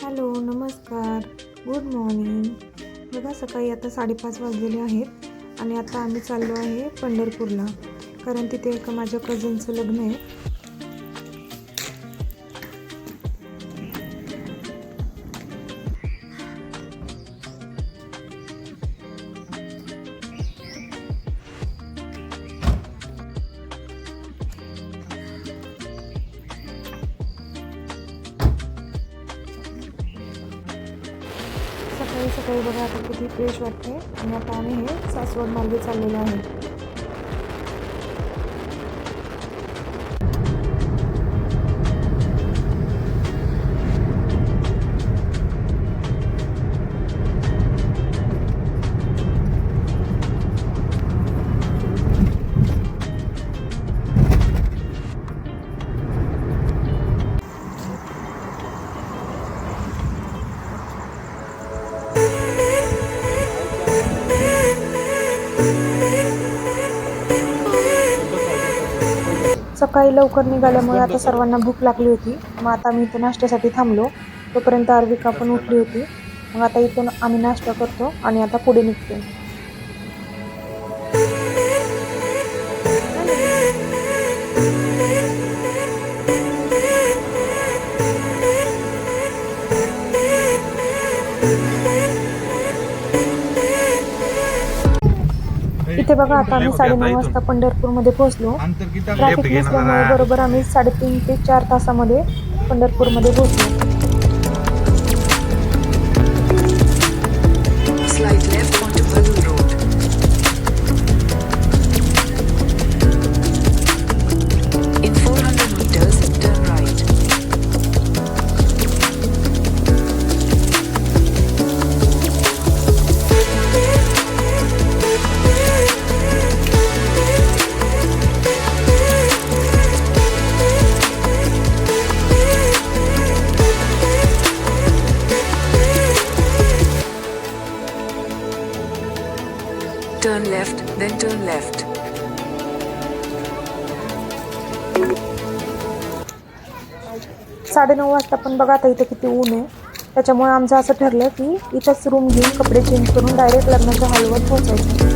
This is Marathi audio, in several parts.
हॅलो, नमस्कार, गुड मॉर्निंग. बघा सकाळी आता 5:30 वाजलेले आहेत आणि आता आम्ही चाललो आहे पंढरपूरला, कारण तिथे एका माझ्या कझनचं लग्न आहे. सकाळी सकाळी बघा आता किती फ्रेश वाटते आणि आता आम्ही हे सासवड मार्गे चाललेलो आहे. सकाळी लवकर निघाल्यामुळे आता सर्वांना भूक लागली होती. मग आता आम्ही इथं नाश्त्यासाठी थांबलो. तोपर्यंत आर्विका पण उठली होती. मग आता इथून आम्ही नाश्ता करतो आणि आता पुढे निघतो. इथे बघा आता आम्ही 9:30 वाजता पंढरपूरमध्ये पोहोचलो. ट्रॅफिक नसल्यामुळे बरोबर आम्ही 3.5 ते 4 तासामध्ये पंढरपूरमध्ये पोहोचलो. Slide left onto Badu Road. In 400 meters, turn right. Turn left, then turn left. साडेनऊ वाजता पण बघा आता इथे किती ऊन आहे. त्याच्यामुळे आमचं असं ठरलं की इथंच रूम घेऊन कपडे चेंज करून डायरेक्ट लग्नाच्या हॉलवर पोहोचायचं.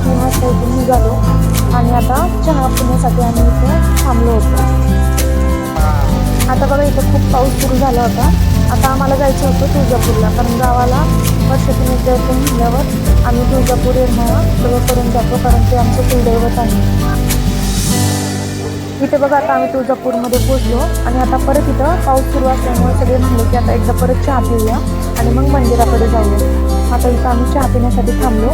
3:30 वाजता इथून निघालो आणि आता चहा पिण्यासाठी आम्ही इथं थांबलो होतो. आता बघा इथं खूप पाऊस सुरू झाला होता. आता आम्हाला जायचं होतं तुळजापूरला, कारण गावाला वर्षातून एकदा येतो म्हटल्यावर आम्ही तुळजापूर येरमाळा सगळं करून जातो, कारण ते आमचं कुलदैवत आहे. इथे बघा आता आम्ही तुळजापूरमध्ये पोहोचलो आणि आता परत इथं पाऊस सुरू असल्यामुळे सगळे म्हणले की आता एकदा परत चहा पिऊया आणि मग मंदिराकडे जाऊया. आता इथं आम्ही चहा पिण्यासाठी थांबलो.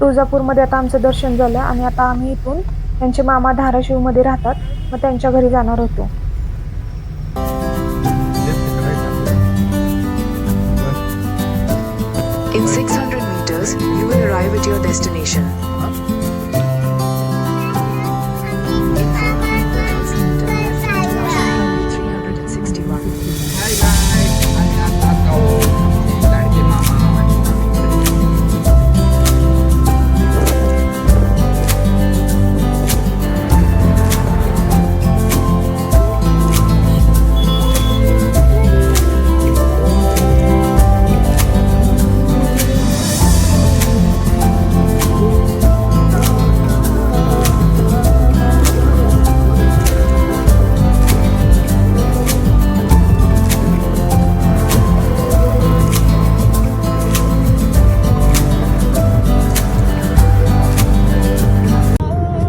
तुळजापूरमध्ये आता आमचं दर्शन झालं आणि आता आम्ही इथून त्यांचे मामा धाराशिवमध्ये राहतात, मग त्यांच्या घरी जाणार होतो. In 600 meters, you will arrive at your destination. In 400 meters, turn left onto National Highway 361. Hi guys, आणि आता जाऊ लाडके मामा आणि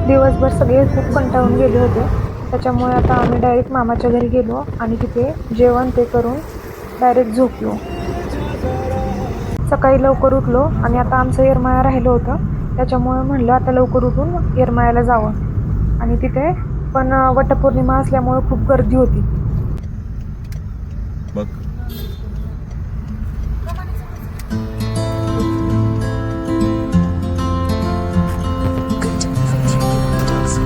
दिवसभर सगळे खूप कंटाळून गेले होते, त्याच्यामुळे आता आम्ही डायरेक्ट मामाच्या घरी गेलो आणि तिथे जेवण ते करून डायरेक्ट झोपलो. सकाळी लवकर उठलो आणि आता आमचं येरमाळा राहिलं होतं, त्याच्यामुळे म्हणलं आता लवकर उठून येरमाळ्याला जावं. आणि तिथे पण वटपौर्णिमा असल्यामुळे खूप गर्दी होती. बघ Continue for 3 kilometers.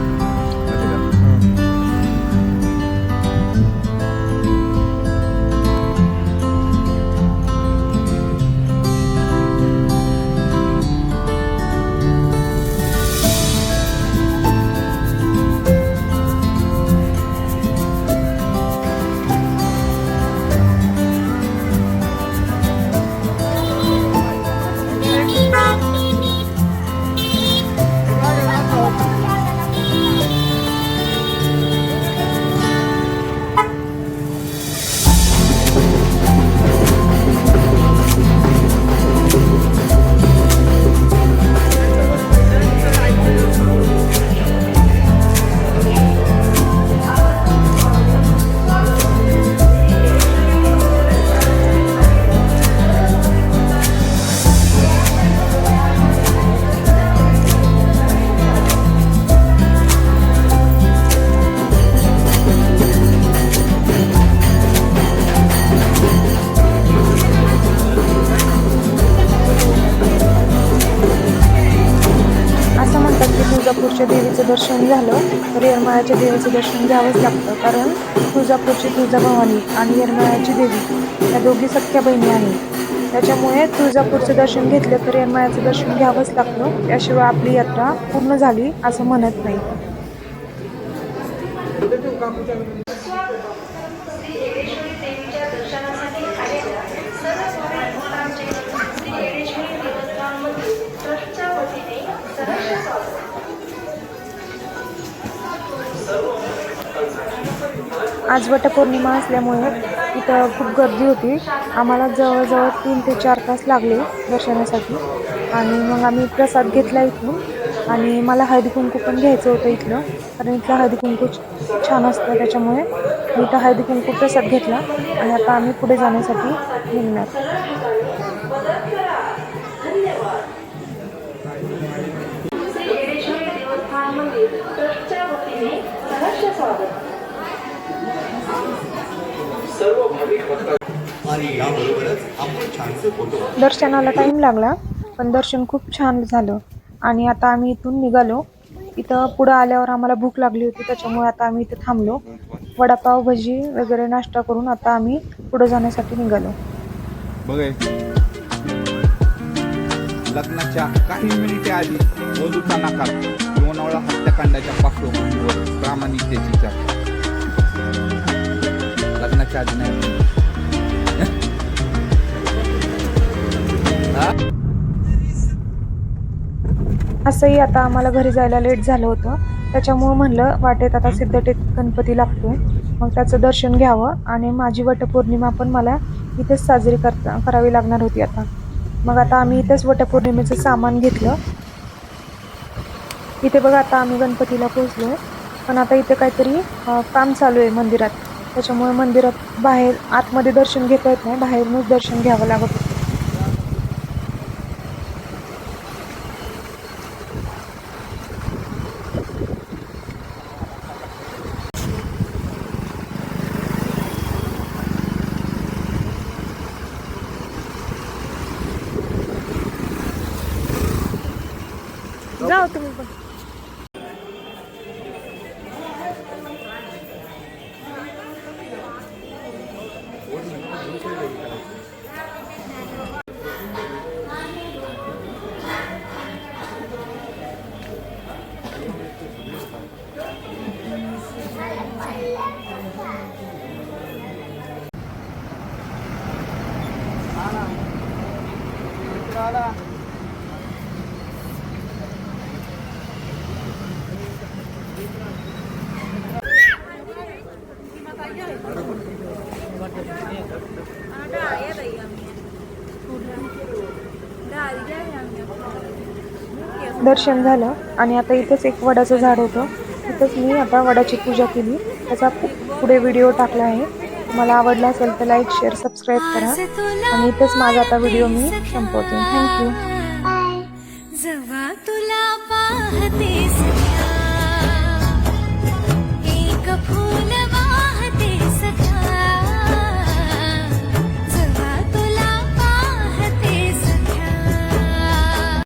तुळजापूरच्या देवीचं दर्शन झालं तर येरमाळ्याच्या देवीचं दर्शन घ्यावंच लागतं, कारण तुळजापूरची तुळजाभवानी आणि येरमाळ्याची देवी या दोघी सख्या बहिणी आहेत. त्याच्यामुळे तुळजापूरचं दर्शन घेतलं तर येरमाळ्याचं दर्शन घ्यावंच लागतं, त्याशिवाय आपली यात्रा पूर्ण झाली असं म्हणत नाही. आज वटपौर्णिमा असल्यामुळे इथं खूप गर्दी होती. आम्हाला जवळजवळ 3 ते 4 तास लागले दर्शनासाठी आणि मग आम्ही प्रसाद घेतला इथून आणि मला हळदी कुंकू पण घ्यायचं होतं इथलं, कारण इथलं हळदी कुंकू छान असतं, त्याच्यामुळे मी इथं हळदी कुंकू प्रसाद घेतला आणि आता आम्ही पुढे जाण्यासाठी निघणार. मंदिर आणि याबरोबरच आपण छानसे फोटो दर्शनाला टाईम लागला, पण दर्शन खूप छान झालं. आणि आता आम्ही इथून निघालो. इथं पुढं आल्यावर आम्हाला भूक लागली होती, त्याच्यामुळे आता आम्ही इथं थांबलो. वडापाव भजी वगैरे नाश्ता करून आता आम्ही पुढे जाण्यासाठी निघालो. बघे. लग्नाच्या काही मिनिटे आधी वधूचा नकार लोणावळा हत्याकांडाच्या पार्श्वभूमीवर प्रामाणिकतेची चर्चा. लग्नाच्या आधी नाही. असंही आता आम्हाला घरी जायला लेट झालं होतं, त्याच्यामुळं म्हणलं वाटेत आता सिद्धटेक गणपती लागतोय, मग त्याचं दर्शन घ्यावं. आणि माझी वटपौर्णिमा पण मला इथेच साजरी करावी लागणार होती आता. मग आता आम्ही इथेच वटपौर्णिमेचं सामान घेतलं. इथे बघा आता आम्ही गणपतीला पोहोचलोय, पण आता इथे काहीतरी काम चालू आहे मंदिरात, त्याच्यामुळे मंदिरात बाहेर आतमध्ये दर्शन घेता येत नाही, बाहेरूनच दर्शन घ्यावं लागत होतं. जाओ तुम्ही पण. दर्शन झालं आणि आता इथंच एक वडाचं झाड होतं, इथंच मी आता वडाची पूजा केली. त्याचा पुढे व्हिडिओ टाकला आहे. तुम्हाला आवडला असेल तर लाईक, शेअर, सबस्क्राईब करा. आणि इथंच माझा आता व्हिडिओ मी संपवते. थँक्यू. जेव्हा तुला पाहते